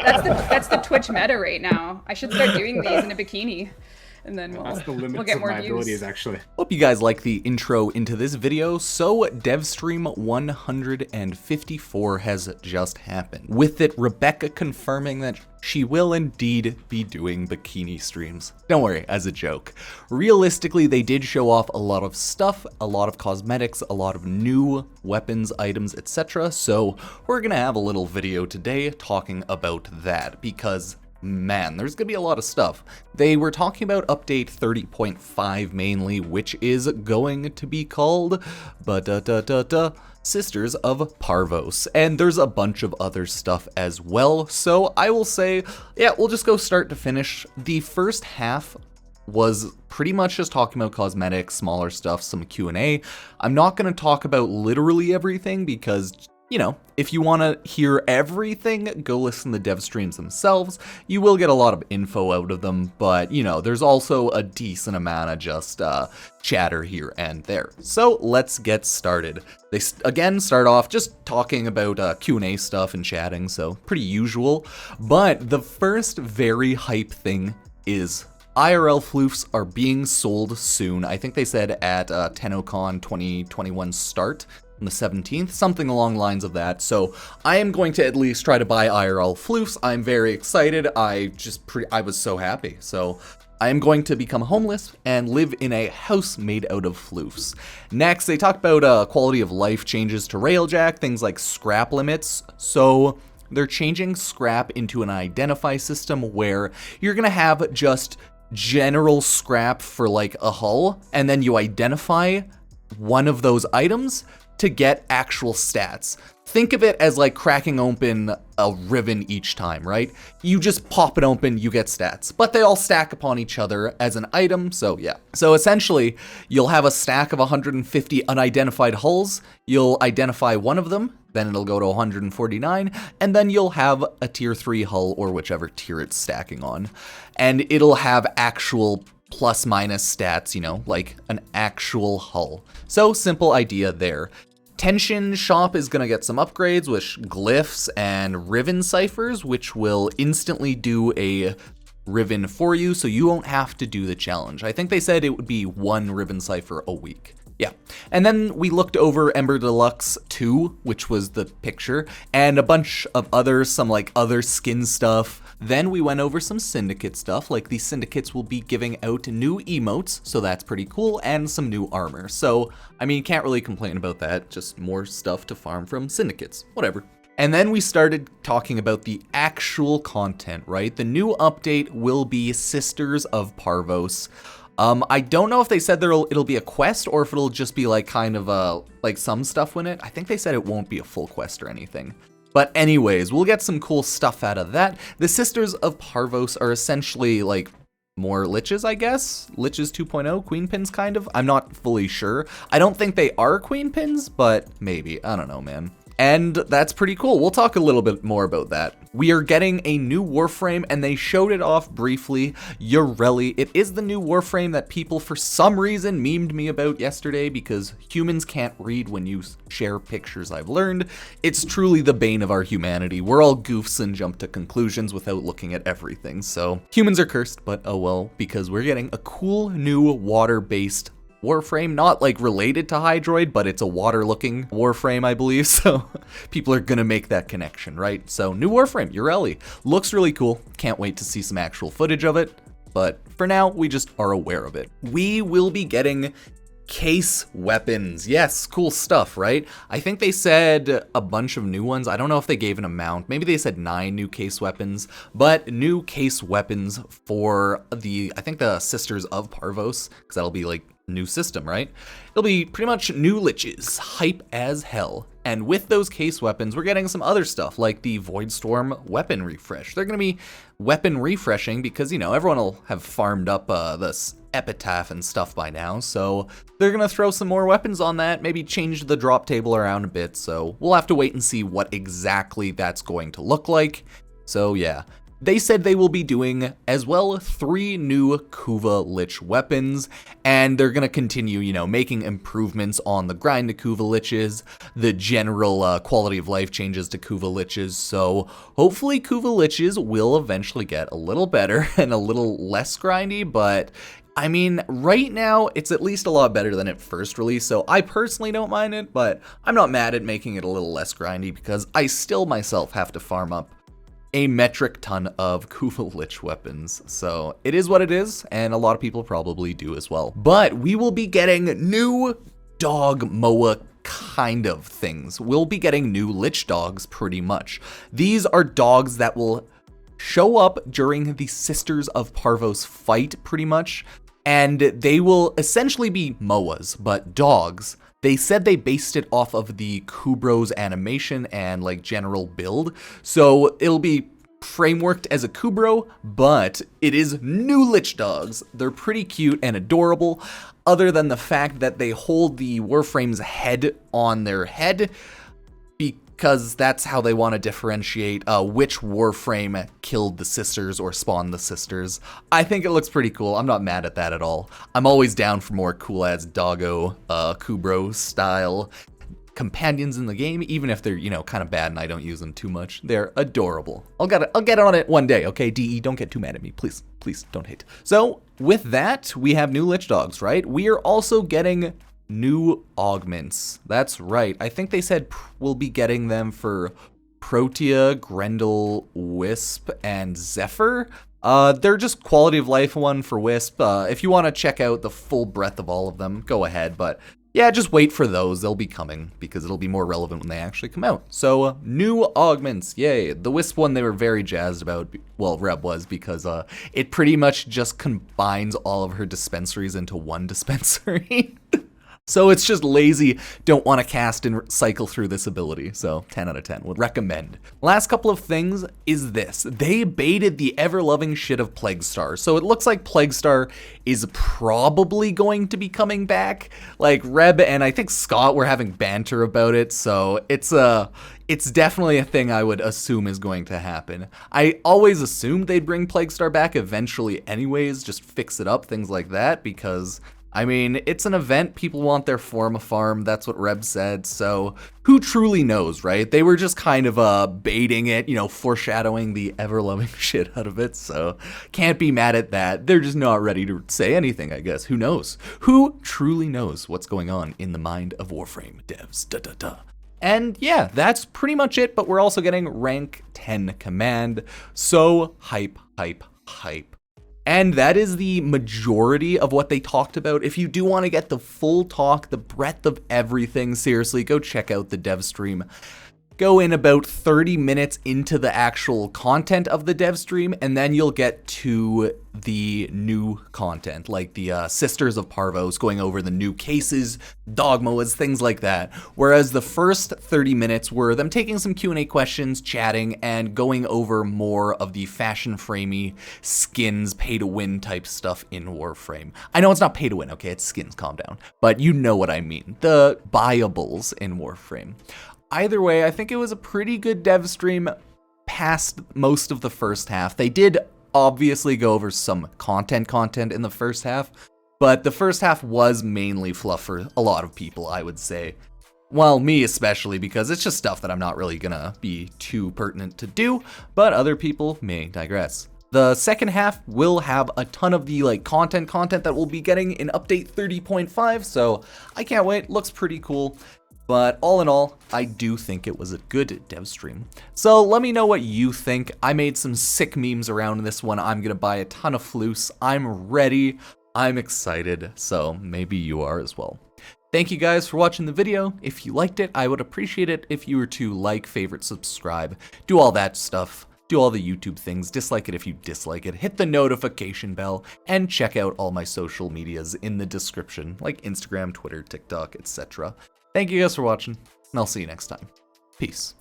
That's the Twitch meta right now. I should start doing these in a bikini. And then That's the limits we'll get of more my views. abilities, actually. Hope you guys like the intro into this video. So Devstream 154 has just happened, with it Rebecca confirming that she will indeed be doing bikini streams. Don't worry, as a joke. Realistically, they did show off a lot of stuff, a lot of cosmetics, a lot of new weapons, items, etc. So we're gonna have a little video today talking about that, because man, there's gonna be a lot of stuff. They were talking about update 30.5 mainly, which is going to be called Sisters of Parvos, and there's a bunch of other stuff as well. So I will say, yeah, we'll just go start to finish. The first half was pretty much just talking about cosmetics, smaller stuff, some Q&A. I'm not gonna talk about literally everything because, you know, if you want to hear everything, go listen to the dev streams themselves. You will get a lot of info out of them, but, you know, there's also a decent amount of just chatter here and there. So let's get started. They, again, start off just talking about Q&A stuff and chatting, so pretty usual. But the first very hype thing is IRL FLOOFS are being sold soon. I think they said at TennoCon 2021 start. On the 17th, something along the lines of that. So I am going to at least try to buy IRL FLOOFS. I'm very excited. I was so happy. So I am going to become homeless and live in a house made out of FLOOFS. Next, they talk about quality of life changes to railjack, things like scrap limits. So they're changing scrap into an identify system where you're gonna have just general scrap for like a hull, and then you identify one of those items to get actual stats. Think of it as like cracking open a ribbon each time, right? You just pop it open, you get stats, but they all stack upon each other as an item, so yeah. So essentially, you'll have a stack of 150 unidentified hulls, you'll identify one of them, then it'll go to 149, and then you'll have a tier 3 hull or whichever tier it's stacking on. And it'll have actual plus minus stats, you know, like an actual hull. So simple idea there. Tension Shop is going to get some upgrades with glyphs and ribbon ciphers, which will instantly do a ribbon for you, so you won't have to do the challenge. I think they said it would be one ribbon cipher a week. Yeah. And then we looked over Ember Deluxe 2, which was the picture, and a bunch of some like other skin stuff. Then we went over some syndicate stuff, like the syndicates will be giving out new emotes, so that's pretty cool, and some new armor. So, I mean, you can't really complain about that, just more stuff to farm from syndicates, whatever. And then we started talking about the actual content, right? The new update will be Sisters of Parvos. I don't know if they said it'll be a quest or if it'll just be like kind of like some stuff in it. I think they said it won't be a full quest or anything. But anyways, we'll get some cool stuff out of that. The Sisters of Parvos are essentially like more liches, I guess. Liches 2.0, queen pins kind of. I'm not fully sure. I don't think they are queen pins, but maybe. I don't know, man. And that's pretty cool. We'll talk a little bit more about that. We are getting a new Warframe, and they showed it off briefly. Yareli. It is the new Warframe that people for some reason memed me about yesterday because humans can't read when you share pictures, I've learned. It's truly the bane of our humanity. We're all goofs and jump to conclusions without looking at everything. So humans are cursed, but oh well, because we're getting a cool new water-based Warframe, not like related to Hydroid, but it's a water looking Warframe, I believe, so people are gonna make that connection, right? So new Warframe, Yareli, looks really cool, can't wait to see some actual footage of it, but for now, we just are aware of it. We will be getting case weapons. Yes, cool stuff, right? I think they said a bunch of new ones. I don't know if they gave an amount. Maybe they said 9 new case weapons, but new case weapons for I think the Sisters of Parvos, because that'll be like new system, right? It'll be pretty much new liches, hype as hell. And with those case weapons, we're getting some other stuff like the Voidstorm weapon refresh. They're gonna be weapon refreshing because, you know, everyone will have farmed up this epitaph and stuff by now. So they're gonna throw some more weapons on that, maybe change the drop table around a bit. So we'll have to wait and see what exactly that's going to look like. So yeah. they said they will be doing as well 3 new kuva lich weapons, and they're gonna continue, you know, making improvements on the grind to kuva liches, the general quality of life changes to kuva liches. So hopefully kuva liches will eventually get a little better and a little less grindy, but I mean, right now, it's at least a lot better than it first released, so I personally don't mind it, but I'm not mad at making it a little less grindy because I still myself have to farm up a metric ton of kuva lich weapons. So it is what it is, and a lot of people probably do as well. But we will be getting new dog moa kind of things. We'll be getting new lich dogs pretty much. These are dogs that will show up during the Sisters of Parvos fight pretty much, and they will essentially be moas, but dogs. They said they based it off of the Kubro's animation and like general build, so it'll be frameworked as a Kubro, but it is new lich dogs. They're pretty cute and adorable, other than the fact that they hold the Warframe's head on their head, because that's how they want to differentiate which Warframe killed the sisters or spawned the sisters. I think it looks pretty cool. I'm not mad at that at all. I'm always down for more cool-ass doggo Kubro style companions in the game, even if they're, you know, kind of bad and I don't use them too much. They're adorable. I'll get on it one day, okay? DE, don't get too mad at me. Please, please don't hate. So with that, we have new lich dogs, right? We are also getting new augments. That's right. I think they said we'll be getting them for Protea, Grendel, Wisp, and Zephyr. They're just quality of life one for Wisp. If you want to check out the full breadth of all of them, go ahead. But yeah, just wait for those. They'll be coming because it'll be more relevant when they actually come out. So new augments, yay. The Wisp one they were very jazzed about, well, Reb was, because it pretty much just combines all of her dispensaries into one dispensary. So it's just lazy, don't want to cast and cycle through this ability. So 10 out of 10, would recommend. Last couple of things is this. They baited the ever-loving shit of Plaguestar. So it looks like Plaguestar is probably going to be coming back. Like Reb and I think Scott were having banter about it. So it's definitely a thing I would assume is going to happen. I always assumed they'd bring Plaguestar back eventually anyways, just fix it up, things like that, because I mean, it's an event, people want their Forma farm, that's what Reb said, so who truly knows, right? They were just kind of baiting it, you know, foreshadowing the ever-loving shit out of it, so can't be mad at that. They're just not ready to say anything, I guess. Who knows? Who truly knows what's going on in the mind of Warframe devs? Da da da. And yeah, that's pretty much it, but we're also getting rank 10 command, so hype, hype, hype. And that is the majority of what they talked about. If you do want to get the full talk, the breadth of everything, seriously, go check out the Devstream. Go in about 30 minutes into the actual content of the Devstream, and then you'll get to the new content, like the Sisters of Parvos, going over the new cases, dogmas, things like that. Whereas the first 30 minutes were them taking some Q&A questions, chatting, and going over more of the fashion framey skins, pay-to-win type stuff in Warframe. I know it's not pay-to-win, okay, it's skins, calm down. But you know what I mean, the buyables in Warframe. Either way, I think it was a pretty good dev stream past most of the first half. They did obviously go over some content in the first half, but the first half was mainly fluff for a lot of people, I would say. Well, me especially, because it's just stuff that I'm not really gonna be too pertinent to do, but other people may digress. The second half will have a ton of the content that we'll be getting in update 30.5, so I can't wait. Looks pretty cool. But all in all, I do think it was a good dev stream. So let me know what you think. I made some sick memes around this one. I'm gonna buy a ton of floofs. I'm ready. I'm excited. So maybe you are as well. Thank you guys for watching the video. If you liked it, I would appreciate it if you were to like, favorite, subscribe, do all that stuff. Do all the YouTube things, dislike it if you dislike it, hit the notification bell, and check out all my social medias in the description, like Instagram, Twitter, TikTok, etc. Thank you guys for watching, and I'll see you next time. Peace.